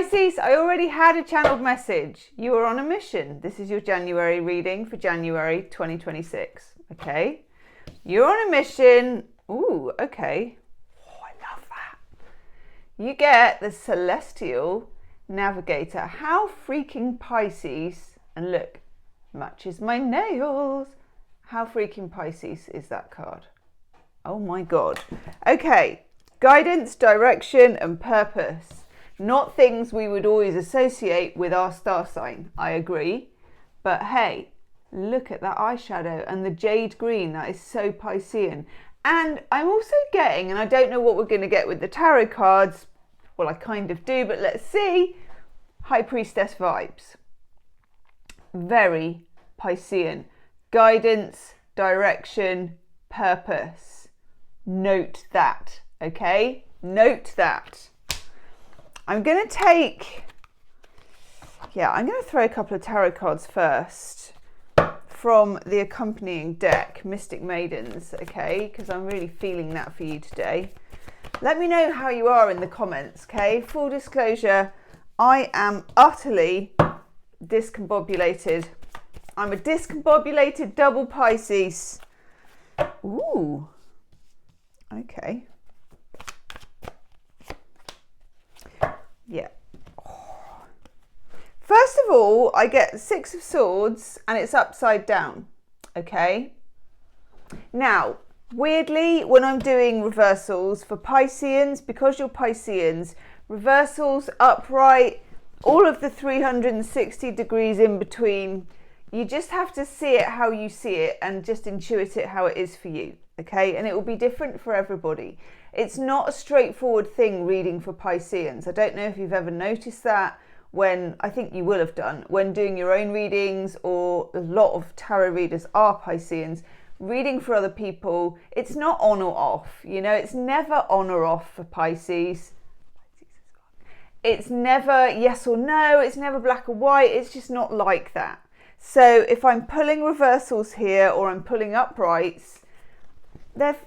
Pisces, I already had a channeled message. You are on a mission. This is your January reading for January 2026. Okay. You're on a mission. Ooh, okay. Oh, I love that. You get the celestial navigator. How freaking Pisces, and look, matches my nails. How freaking Pisces is that card? Oh my God. Okay. Guidance, direction, and purpose. Not things we would always associate with our star sign. I agree. But hey, look at that eyeshadow and the jade green. That is so Piscean. And I'm also getting, and I don't know what we're going to get with the tarot cards. Well, I kind of do, but let's see. High Priestess vibes. Very Piscean. Guidance, direction, purpose. Note that, okay? Note that. I'm going to throw a couple of tarot cards first from the accompanying deck, Mystic Maidens, okay? Because I'm really feeling that for you today. Let me know how you are in the comments, okay? Full disclosure, I am utterly discombobulated. I'm a discombobulated double Pisces. Ooh, okay. Yeah. First of all, I get 6 of Swords and it's upside down, okay? Now, weirdly, when I'm doing reversals for Pisceans, because you're Pisceans, reversals, upright, all of the 360 degrees in between, you just have to see it how you see it and just intuit it how it is for you, okay? And it will be different for everybody. It's not a straightforward thing reading for Pisceans. I don't know if you've ever noticed that when, I think you will have done, when doing your own readings, or a lot of tarot readers are Pisceans, reading for other people, it's not on or off, you know, it's never on or off for Pisces. It's never yes or no, it's never black or white, it's just not like that. So if I'm pulling reversals here or I'm pulling uprights, they're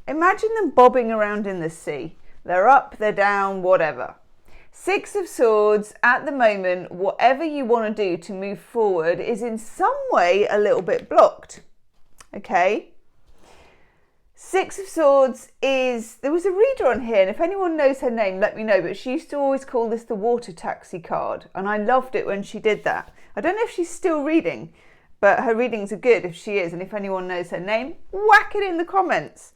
imagine them bobbing around in the sea. They're up, they're down, whatever. 6 of Swords, at the moment, whatever you want to do to move forward is in some way a little bit blocked. Okay? 6 of Swords is, there was a reader on here, and if anyone knows her name, let me know, but she used to always call this the water taxi card, and I loved it when she did that. I don't know if she's still reading, but her readings are good if she is, and if anyone knows her name, whack it in the comments.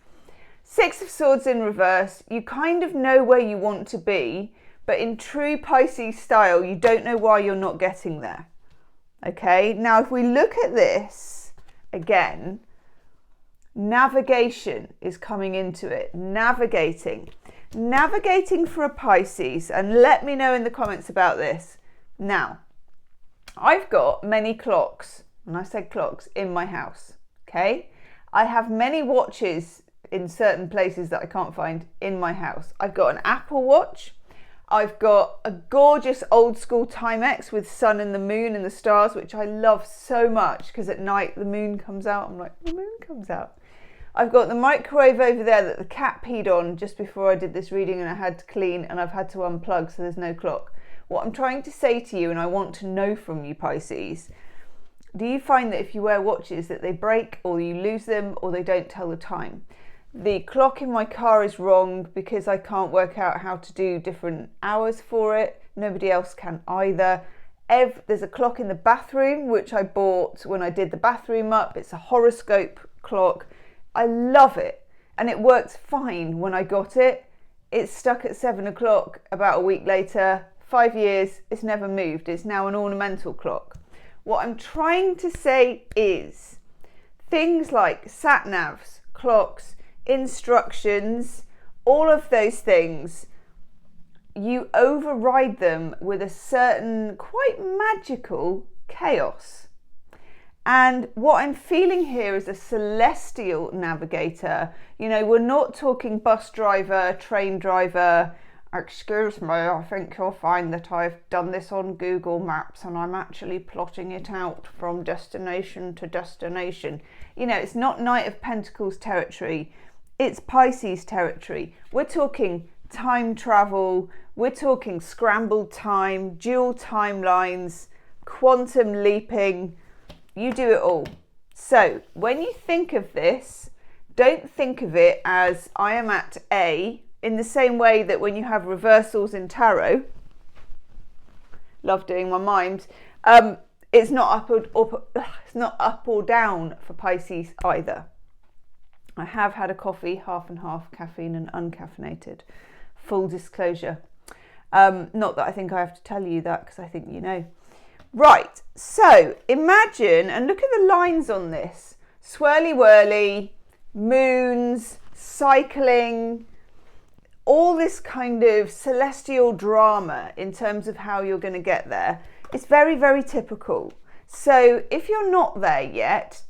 6 of Swords in reverse, you kind of know where you want to be, but in true Pisces style, you don't know why you're not getting there. Okay, now if we look at this again, navigation is coming into it. Navigating for a Pisces, and let me know in the comments about this. Now, I've got many clocks, and I said clocks, in my house, okay? I have many watches in certain places that I can't find in my house. I've got an Apple Watch. I've got a gorgeous old school Timex with sun and the moon and the stars, which I love so much because at night the moon comes out. I'm like, the moon comes out. I've got the microwave over there that the cat peed on just before I did this reading and I had to clean, and I've had to unplug so there's no clock. What I'm trying to say to you, and I want to know from you Pisces, do you find that if you wear watches that they break or you lose them or they don't tell the time? The clock in my car is wrong because I can't work out how to do different hours for it. Nobody else can either. There's a clock in the bathroom, which I bought when I did the bathroom up. It's a horoscope clock. I love it. And it works fine when I got it. It's stuck at 7 o'clock about a week later. 5 years, it's never moved. It's now an ornamental clock. What I'm trying to say is things like sat navs, clocks, instructions, all of those things, you override them with a certain quite magical chaos. And what I'm feeling here is a celestial navigator. You know, we're not talking bus driver, train driver. Excuse me, I think you'll find that I've done this on Google Maps and I'm actually plotting it out from destination to destination. You know, it's not Knight of Pentacles territory. It's Pisces territory. We're talking time travel, we're talking scrambled time, dual timelines, quantum leaping, you do it all. So when you think of this, don't think of it as I am at A, in the same way that when you have reversals in tarot, love doing my mind, it's not up or down for Pisces either. I have had a coffee, half and half, caffeine and uncaffeinated. Full disclosure. Not that I think I have to tell you that, because I think you know. Right, so imagine, and look at the lines on this. Swirly whirly, moons, cycling, all this kind of celestial drama in terms of how you're going to get there. It's very, very typical. So if you're not there yet,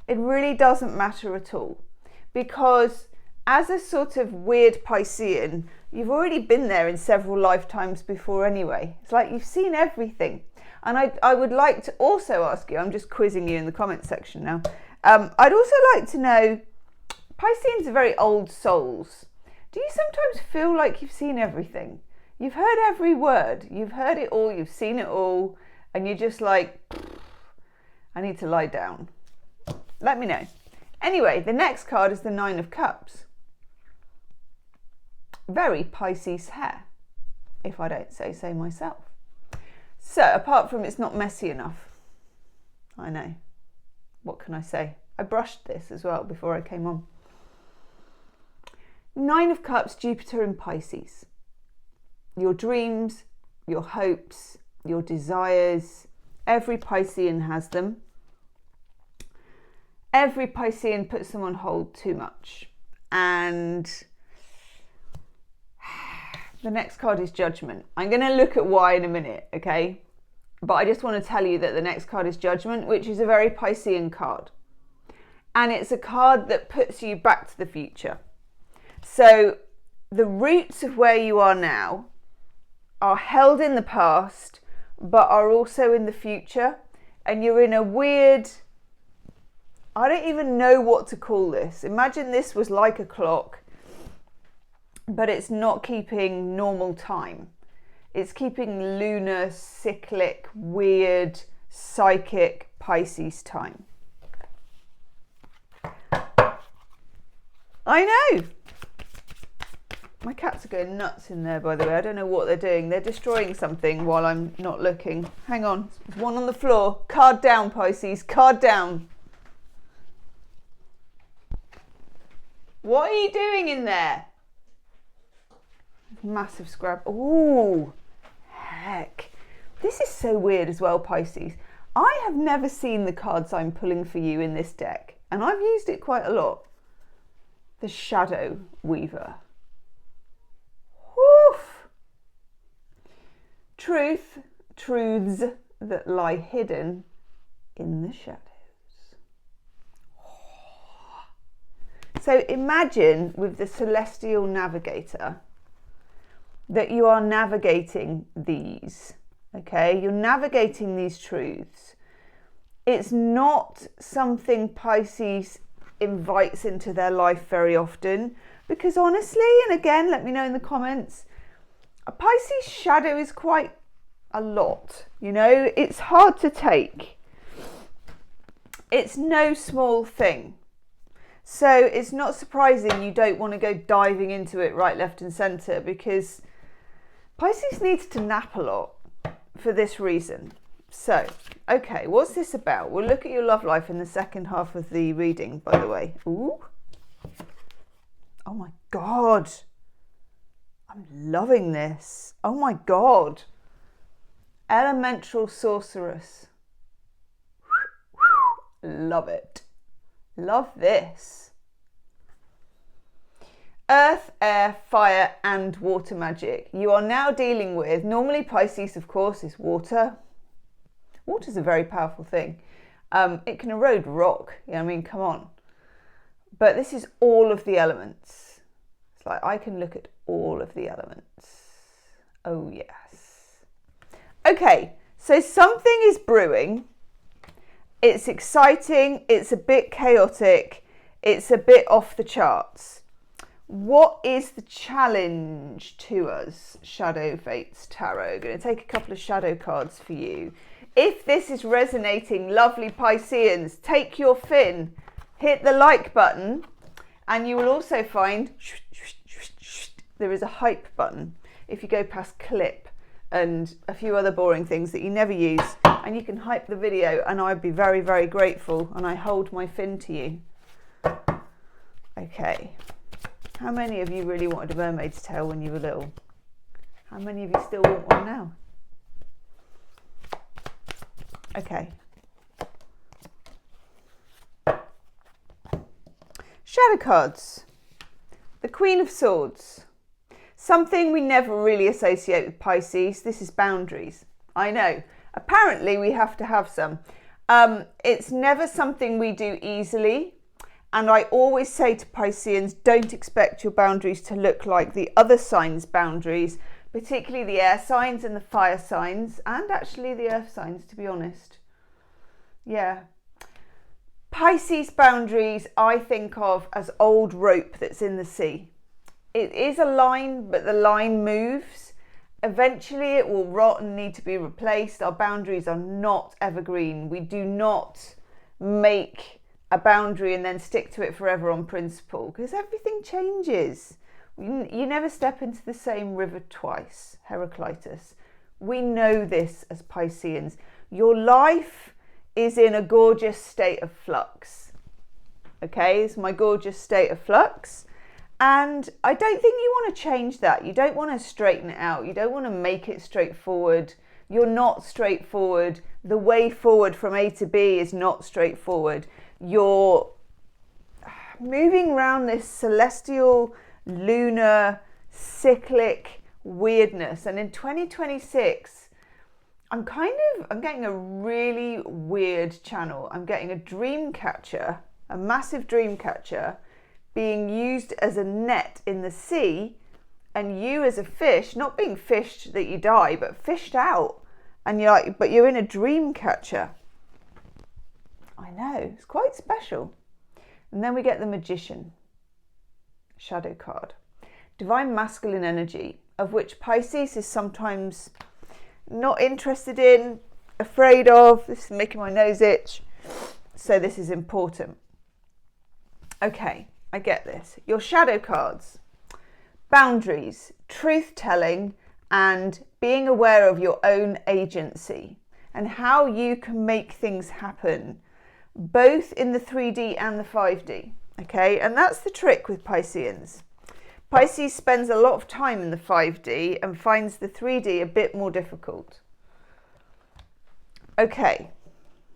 it really doesn't matter at all, because as a sort of weird Piscean, you've already been there in several lifetimes before anyway. It's like you've seen everything. And I would like to also ask you, I'm just quizzing you in the comment section now. I'd also like to know, Pisceans are very old souls. Do you sometimes feel like you've seen everything? You've heard every word, you've heard it all, you've seen it all, and you're just like, I need to lie down. Let me know. Anyway, the next card is the Nine of Cups. Very Pisces hair, if I don't say so myself. So, apart from it's not messy enough. I know. What can I say? I brushed this as well before I came on. Nine of Cups, Jupiter in Pisces. Your dreams, your hopes, your desires. Every Piscean has them. Every Piscean puts them on hold too much. And the next card is Judgment. I'm going to look at why in a minute, okay? But I just want to tell you that the next card is Judgment, which is a very Piscean card. And it's a card that puts you back to the future. So the roots of where you are now are held in the past, but are also in the future. And you're in a weird, I don't even know what to call this. Imagine this was like a clock, but it's not keeping normal time. It's keeping lunar, cyclic, weird, psychic Pisces time. I know. My cats are going nuts in there, by the way. I don't know what they're doing. They're destroying something while I'm not looking. Hang on. There's one on the floor. Card down, Pisces. Card down. What are you doing in there? Massive scrap. Ooh, heck. This is so weird as well, Pisces. I have never seen the cards I'm pulling for you in this deck, and I've used it quite a lot. The Shadow Weaver. Woof. Truths that lie hidden in the shadows. So imagine with the Celestial Navigator that you are navigating these, okay? You're navigating these truths. It's not something Pisces invites into their life very often, because honestly, and again, let me know in the comments, a Pisces shadow is quite a lot, you know? It's hard to take. It's no small thing. So it's not surprising you don't want to go diving into it right, left and centre, because Pisces needs to nap a lot for this reason. So, okay, what's this about? We'll look at your love life in the second half of the reading, by the way. Ooh. Oh my God. I'm loving this. Oh my God. Elemental Sorceress. Love it. Love this. Earth, air, fire and water magic. You are now dealing with, normally Pisces of course is water. Water's a very powerful thing. It can erode rock. I mean, come on. But this is all of the elements. It's like I can look at all of the elements. Oh yes. Okay, so something is brewing. It's exciting. It's a bit chaotic. It's a bit off the charts. What is the challenge to us, Shadow Fates Tarot? I'm going to take a couple of shadow cards for you. If this is resonating, lovely Pisceans, take your fin, hit the like button, and you will also find there is a hype button if you go past clip and a few other boring things that you never use, and you can hype the video, and I'd be very, very grateful, and I hold my fin to you. Okay. How many of you really wanted a mermaid's tail when you were little? How many of you still want one now? Okay. Shadow cards. The Queen of Swords. Something we never really associate with Pisces. This is boundaries. I know. Apparently we have to have some. It's never something we do easily. And I always say to Pisceans, don't expect your boundaries to look like the other signs' boundaries, particularly the air signs and the fire signs, and actually the earth signs, to be honest. Yeah. Pisces boundaries I think of as old rope that's in the sea. It is a line, but the line moves. Eventually it will rot and need to be replaced. Our boundaries are not evergreen. We do not make a boundary and then stick to it forever on principle, because everything changes. You never step into the same river twice, Heraclitus. We know this as Pisceans. Your life is in a gorgeous state of flux. Okay, it's my gorgeous state of flux. And I don't think you want to change that. You don't want to straighten it out. You don't want to make it straightforward. You're not straightforward. The way forward from A to B is not straightforward. You're moving around this celestial, lunar, cyclic weirdness. And in 2026, I'm getting a really weird channel. I'm getting a dream catcher, a massive dream catcher, being used as a net in the sea, and you as a fish, not being fished that you die, but fished out. And you're like, but you're in a dream catcher. I know, it's quite special. And then we get the Magician shadow card. Divine masculine energy, of which Pisces is sometimes not interested in, afraid of. This is making my nose itch. So this is important. Okay, I get this. Your shadow cards. Boundaries, truth-telling, and being aware of your own agency and how you can make things happen, both in the 3D and the 5D, okay? And that's the trick with Pisceans. Pisces spends a lot of time in the 5D and finds the 3D a bit more difficult. Okay,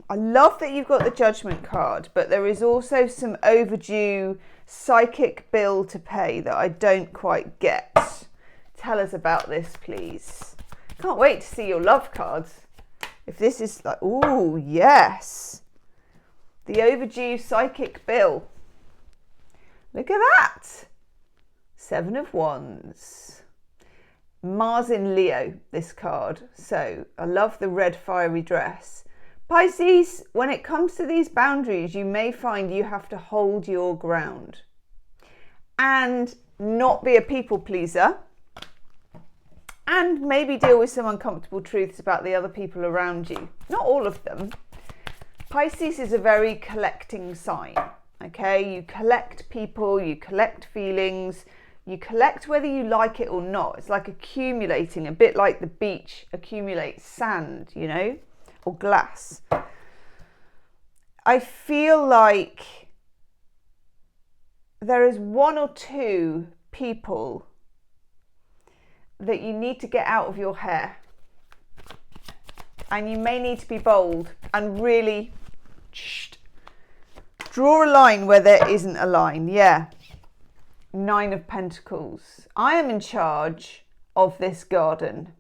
I love that you've got the Judgment card, but there is also some overdue psychic bill to pay that I don't quite get. Tell us about this, please. Can't wait to see your love cards. If this is like, ooh, yes. The overdue psychic bill. Look at that. 7 of Wands. Mars in Leo, this card. So I love the red fiery dress. Pisces, when it comes to these boundaries, you may find you have to hold your ground and not be a people pleaser, and maybe deal with some uncomfortable truths about the other people around you. Not all of them. Pisces is a very collecting sign, okay? You collect people, you collect feelings, you collect whether you like it or not. It's like accumulating, a bit like the beach accumulates sand, you know, or glass. I feel like there is 1 or 2 people that you need to get out of your hair, and you may need to be bold and really draw a line where there isn't a line. Yeah. 9 of Pentacles. I am in charge of this garden.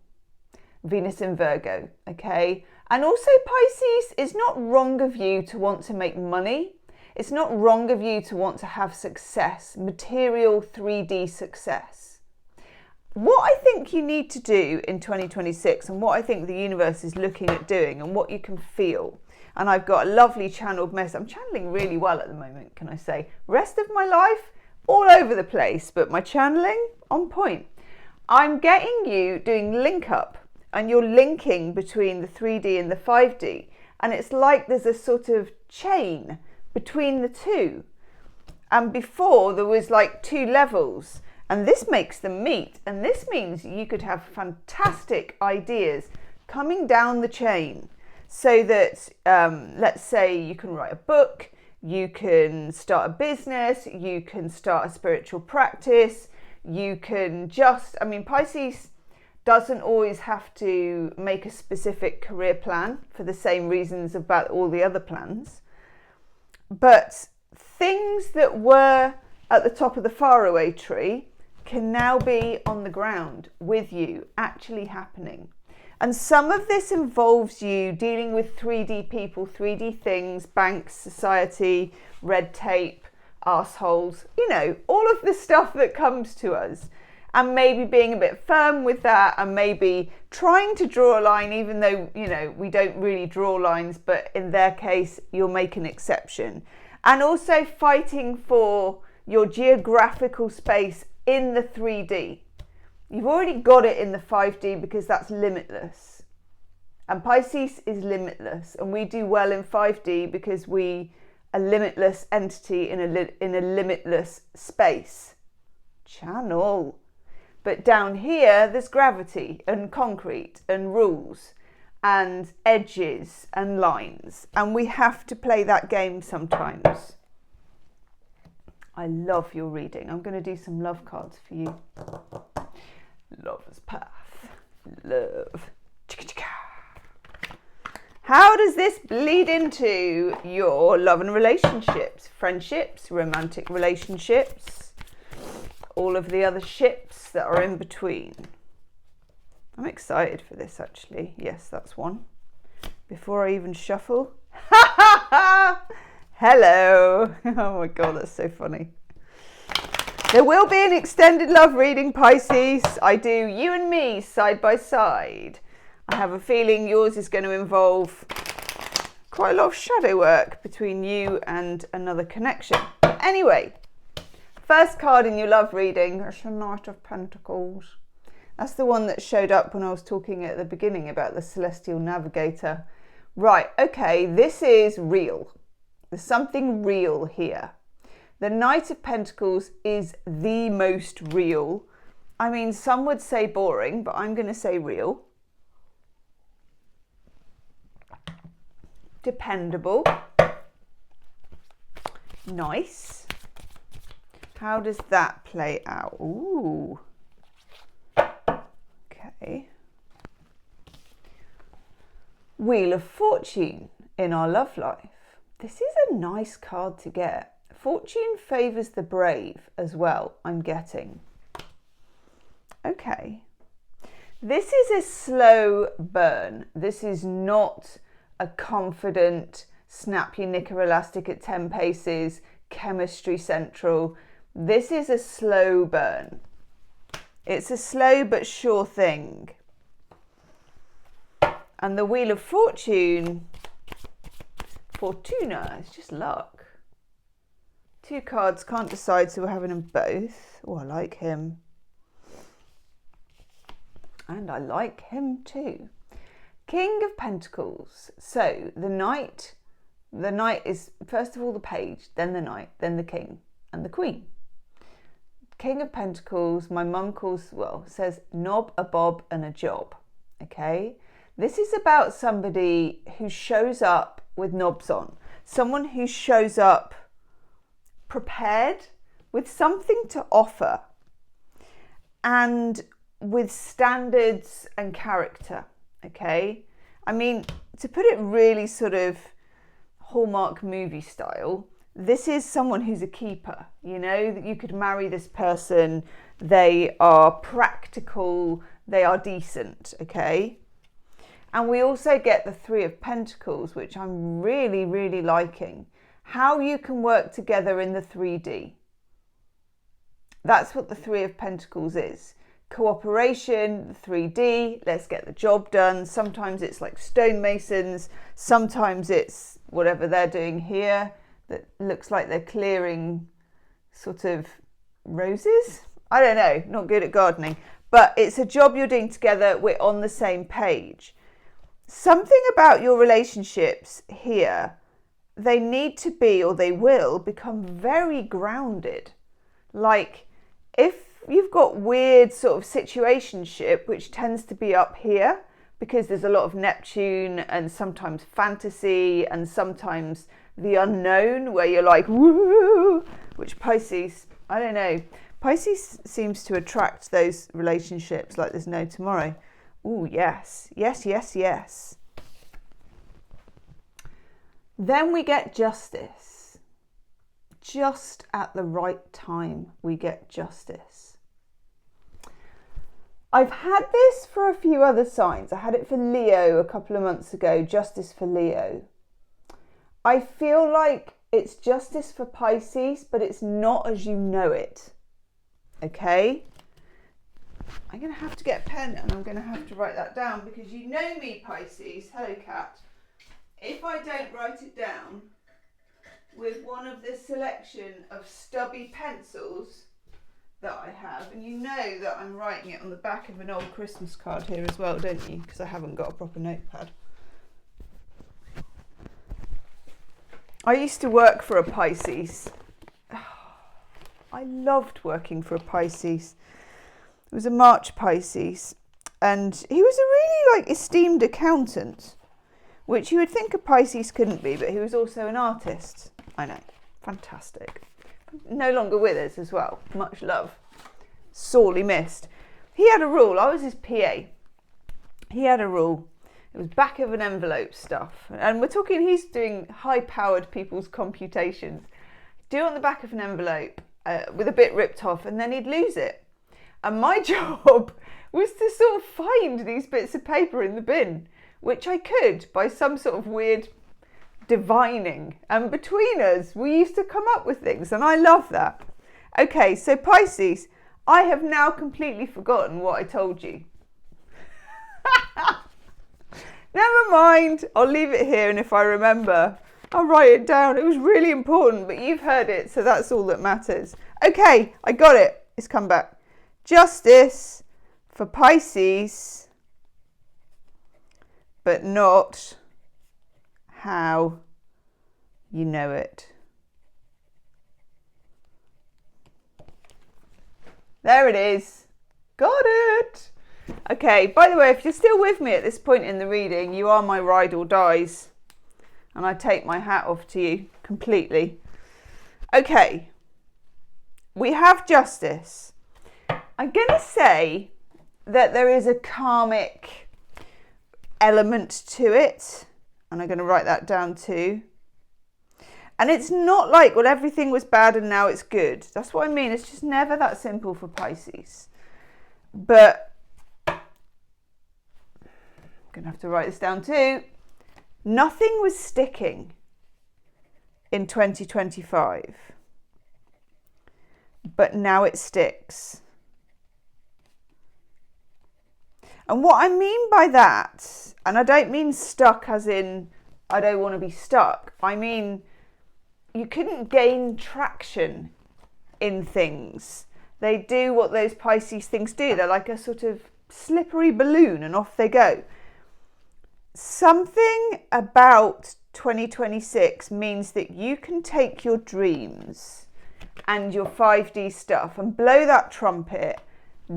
Venus in Virgo, okay? And also Pisces, it's not wrong of you to want to make money. It's not wrong of you to want to have success, material 3D success. What I think you need to do in 2026, and what I think the universe is looking at doing, and what you can feel, and I've got a lovely channeled message. I'm channeling really well at the moment, can I say? Rest of my life, all over the place, but my channeling on point. I'm getting you doing link up, and you're linking between the 3D and the 5D. And it's like there's a sort of chain between the two. And before there was like 2 levels, and this makes them meet. And this means you could have fantastic ideas coming down the chain, so that let's say you can write a book, you can start a business, you can start a spiritual practice, you can just, Pisces doesn't always have to make a specific career plan for the same reasons about all the other plans. But things that were at the top of the faraway tree can now be on the ground with you, actually happening. And some of this involves you dealing with 3D people, 3D things, banks, society, red tape, arseholes, all of the stuff that comes to us. And maybe being a bit firm with that, and maybe trying to draw a line, even though, we don't really draw lines, but in their case, you'll make an exception. And also fighting for your geographical space in the 3D. You've already got it in the 5D because that's limitless. And Pisces is limitless. And we do well in 5D because we are a limitless entity in a limitless space. Channel. But down here, there's gravity and concrete and rules and edges and lines. And we have to play that game sometimes. I love your reading. I'm going to do some love cards for you. Lover's path. Love. How does this bleed into your love and relationships, friendships, romantic relationships, all of the other ships that are in between? I'm excited for this, actually. Yes, that's one. Before I even shuffle. Hello. Oh my God, that's so funny. There will be an extended love reading, Pisces. I do you and me side by side. I have a feeling yours is going to involve quite a lot of shadow work between you and another connection. Anyway, first card in your love reading is the Knight of Pentacles. That's the one that showed up when I was talking at the beginning about the Celestial Navigator. Right, okay, this is real. There's something real here. The Knight of Pentacles is the most real. Some would say boring, but I'm going to say real. Dependable. Nice. How does that play out? Ooh. Okay. Wheel of Fortune in our love life. This is a nice card to get. Fortune favours the brave as well, I'm getting. Okay. This is a slow burn. This is not a confident, snap your knicker elastic at 10 paces, chemistry central. This is a slow burn. It's a slow but sure thing. And the Wheel of Fortune, Fortuna, is just luck. 2 cards, can't decide, so we're having them both. Oh, I like him. And I like him too. King of Pentacles. So the Knight is first of all the Page, then the Knight, then the King and the Queen. King of Pentacles, my mum says knob, a bob and a job. Okay. This is about somebody who shows up with knobs on. Someone who shows up prepared with something to offer and with standards and character. Okay. To put it really sort of Hallmark movie style, this is someone who's a keeper, that you could marry this person. They are practical. They are decent. Okay. And we also get the 3 of Pentacles, which I'm really, really liking. How you can work together in the 3D. That's what the 3 of Pentacles is. Cooperation, the 3D, let's get the job done. Sometimes it's like stonemasons. Sometimes it's whatever they're doing here that looks like they're clearing sort of roses? I don't know, not good at gardening, but it's a job you're doing together. We're on the same page. Something about your relationships here, they need to be, or they will become very grounded. Like if you've got weird sort of situationship, which tends to be up here because there's a lot of Neptune and sometimes fantasy and sometimes the unknown where you're like, woo, which Pisces, I don't know. Pisces seems to attract those relationships like there's no tomorrow. Oh, yes, yes, yes, yes. Then we get justice. Just at the right time, we get justice. I've had this for a few other signs. I had it for Leo a couple of months ago, justice for Leo. I feel like it's justice for Pisces, but it's not as you know it. Okay? I'm going to have to get a pen and I'm going to have to write that down because you know me, Pisces. Hello, cat. If I don't write it down with one of this selection of stubby pencils that I have, and you know that I'm writing it on the back of an old Christmas card here as well, don't you? Because I haven't got a proper notepad. I used to work for a Pisces. I loved working for a Pisces. It was a March Pisces, and he was a really esteemed accountant, which you would think a Pisces couldn't be, but he was also an artist. I know, fantastic. No longer with us as well. Much love. Sorely missed. He had a rule. I was his PA. He had a rule. It was back of an envelope stuff, and we're talking. He's doing high-powered people's computations. Do it on the back of an envelope with a bit ripped off, and then he'd lose it. And my job was to sort of find these bits of paper in the bin, which I could by some sort of weird divining. And between us, we used to come up with things, and I love that. Okay, so Pisces, I have now completely forgotten what I told you. Never mind, I'll leave it here, and if I remember, I'll write it down. It was really important, but you've heard it, so that's all that matters. Okay, I got it. It's come back. Justice for Pisces, but not how you know it. There it is. Got it. Okay, by the way, if you're still with me at this point in the reading, you are my ride or dies. And I take my hat off to you completely. Okay, we have justice. I'm going to say that there is a karmic element to it. And I'm going to write that down too. And it's not like, well, everything was bad and now it's good. That's what I mean. It's just never that simple for Pisces. But I'm going to have to write this down too. Nothing was sticking in 2025. But now it sticks. And what I mean by that, and I don't mean stuck as in I don't want to be stuck. I mean you couldn't gain traction in things. They do what those Pisces things do. They're like a sort of slippery balloon and off they go. Something about 2026 means that you can take your dreams and your 5D stuff and blow that trumpet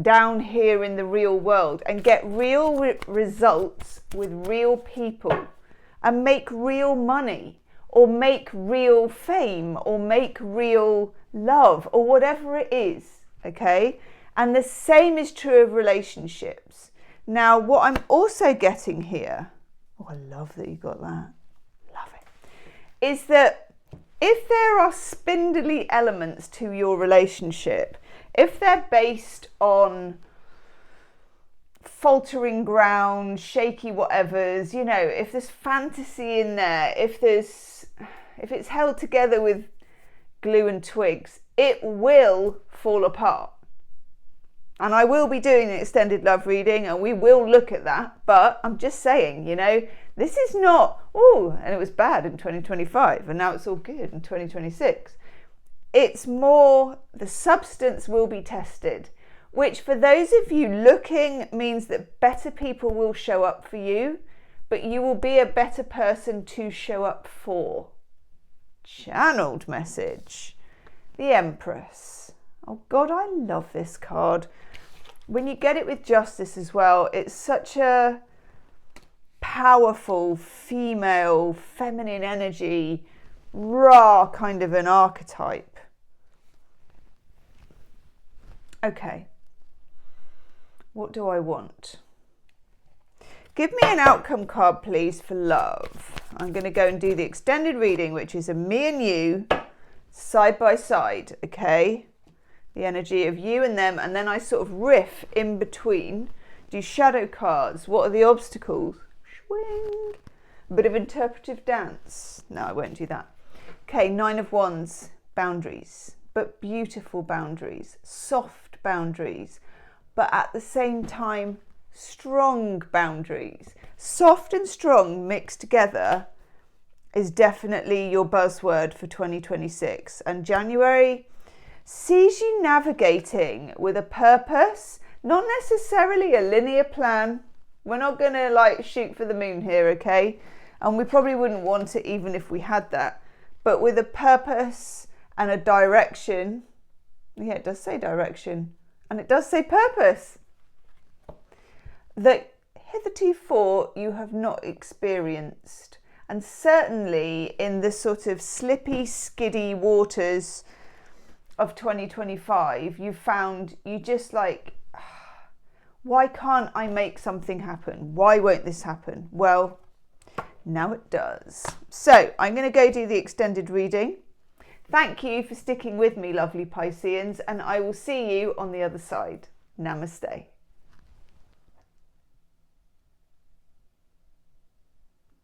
down here in the real world and get real results with real people and make real money or make real fame or make real love or whatever it is, okay? And the same is true of relationships. Now, what I'm also getting here, oh, I love that you got that, love it, is that if there are spindly elements to your relationship, if they're based on faltering ground, shaky whatevers, you know, if there's fantasy in there, if it's held together with glue and twigs, it will fall apart. And I will be doing an extended love reading and we will look at that. But I'm just saying, you know, this is not, oh, and it was bad in 2025 and now it's all good in 2026. It's more the substance will be tested, which for those of you looking means that better people will show up for you, but you will be a better person to show up for. Channeled message. The Empress. Oh God, I love this card. When you get it with Justice as well, it's such a powerful female, feminine energy, raw kind of an archetype. Okay. What do I want? Give me an outcome card, please, for love. I'm going to go and do the extended reading, which is a me and you side by side, okay? The energy of you and them, and then I sort of riff in between, do shadow cards. What are the obstacles? Swing. A bit of interpretive dance. No, I won't do that. Okay, 9 of Wands, boundaries, but beautiful boundaries, soft boundaries, but at the same time, strong boundaries. Soft and strong mixed together is definitely your buzzword for 2026. And January sees you navigating with a purpose, not necessarily a linear plan. We're not going to like shoot for the moon here, okay? And we probably wouldn't want it even if we had that. But with a purpose and a direction. Yeah, it does say direction. And it does say purpose. That hitherto you have not experienced. And certainly in the sort of slippy, skiddy waters of 2025, you found you just like, why can't I make something happen? Why won't this happen? Well, now it does. So I'm going to go do the extended reading. Thank you for sticking with me, lovely Pisceans, and I will see you on the other side. Namaste.